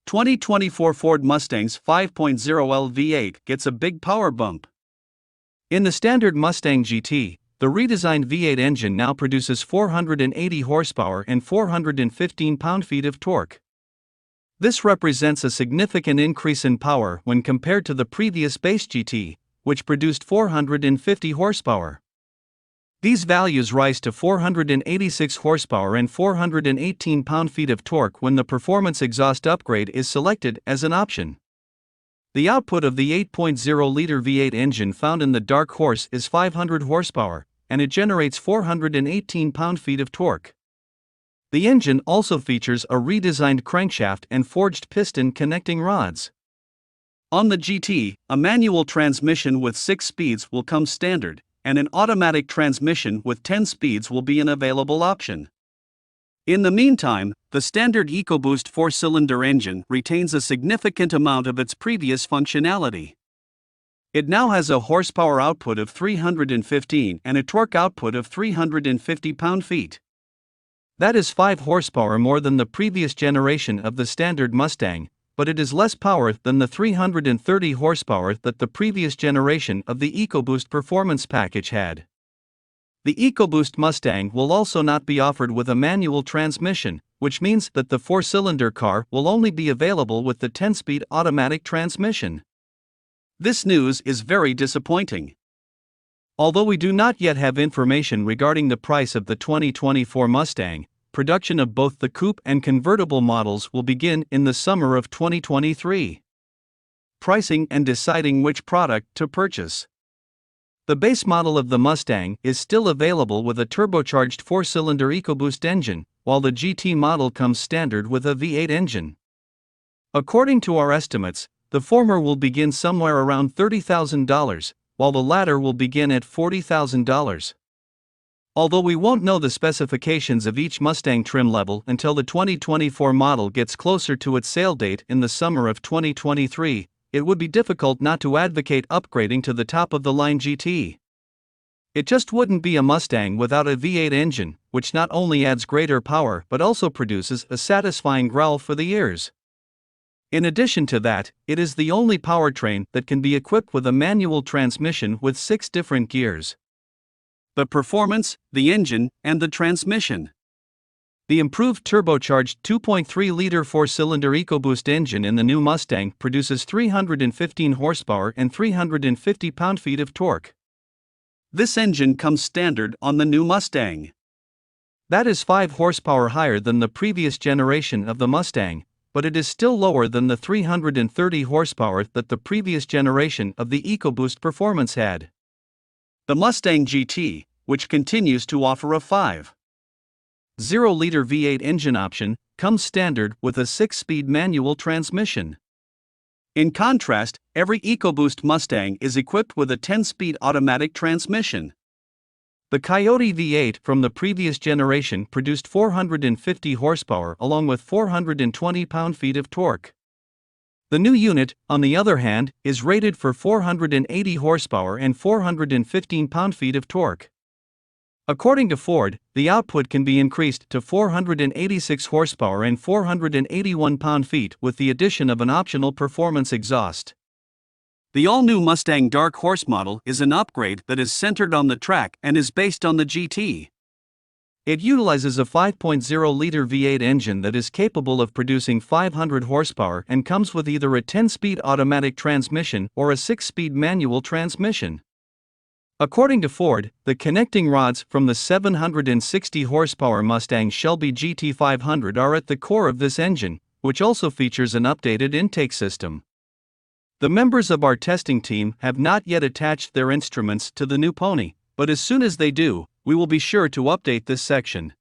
2024 Ford Mustang's 5.0L V8 gets a big power bump. In the standard Mustang GT, the redesigned V8 engine now produces 480 horsepower and 415 pound-feet of torque. This represents a significant increase in power when compared to the previous base GT, which produced 450 horsepower. These values rise to 486 horsepower and 418 pound-feet of torque when the performance exhaust upgrade is selected as an option. The output of the 8.0-liter V8 engine found in the Dark Horse is 500 horsepower, and it generates 418 pound-feet of torque. The engine also features a redesigned crankshaft and forged piston connecting rods. On the GT, a manual transmission with 6 speeds will come standard, and an automatic transmission with 10 speeds will be an available option. In the meantime, the standard EcoBoost 4-cylinder engine retains a significant amount of its previous functionality. It now has a horsepower output of 315 and a torque output of 350 pound-feet. That is 5 horsepower more than the previous generation of the standard Mustang, but it is less power than the 330 horsepower that the previous generation of the EcoBoost Performance Package had. The EcoBoost Mustang will also not be offered with a manual transmission, which means that the 4-cylinder car will only be available with the 10-speed automatic transmission. This news is very disappointing. Although we do not yet have information regarding the price of the 2024 Mustang, production of both the coupe and convertible models will begin in the summer of 2023. Pricing and deciding which product to purchase. The base model of the Mustang is still available with a turbocharged 4-cylinder EcoBoost engine, while the GT model comes standard with a V8 engine. According to our estimates, the former will begin somewhere around $30,000, while the latter will begin at $40,000. Although we won't know the specifications of each Mustang trim level until the 2024 model gets closer to its sale date in the summer of 2023, it would be difficult not to advocate upgrading to the top-of-the-line GT. It just wouldn't be a Mustang without a V8 engine, which not only adds greater power but also produces a satisfying growl for the ears. In addition to that, it is the only powertrain that can be equipped with a manual transmission with 6 different gears. The performance, the engine, and the transmission. The improved turbocharged 2.3-liter 4-cylinder EcoBoost engine in the new Mustang produces 315 horsepower and 350 pound-feet of torque. This engine comes standard on the new Mustang. That is 5 horsepower higher than the previous generation of the Mustang, but it is still lower than the 330 horsepower that the previous generation of the EcoBoost Performance had. The Mustang GT, which continues to offer a 5.0-liter V8 engine option, comes standard with a 6-speed manual transmission. In contrast, every EcoBoost Mustang is equipped with a 10-speed automatic transmission. The Coyote V8 from the previous generation produced 450 horsepower along with 420 pound-feet of torque. The new unit, on the other hand, is rated for 480 horsepower and 415 pound-feet of torque. According to Ford, the output can be increased to 486 horsepower and 481 pound-feet with the addition of an optional performance exhaust. The all-new Mustang Dark Horse model is an upgrade that is centered on the track and is based on the GT. It utilizes a 5.0-liter V8 engine that is capable of producing 500 horsepower and comes with either a 10-speed automatic transmission or a 6-speed manual transmission. According to Ford, the connecting rods from the 760 horsepower Mustang Shelby GT500 are at the core of this engine, which also features an updated intake system. The members of our testing team have not yet attached their instruments to the new pony, but as soon as they do, we will be sure to update this section.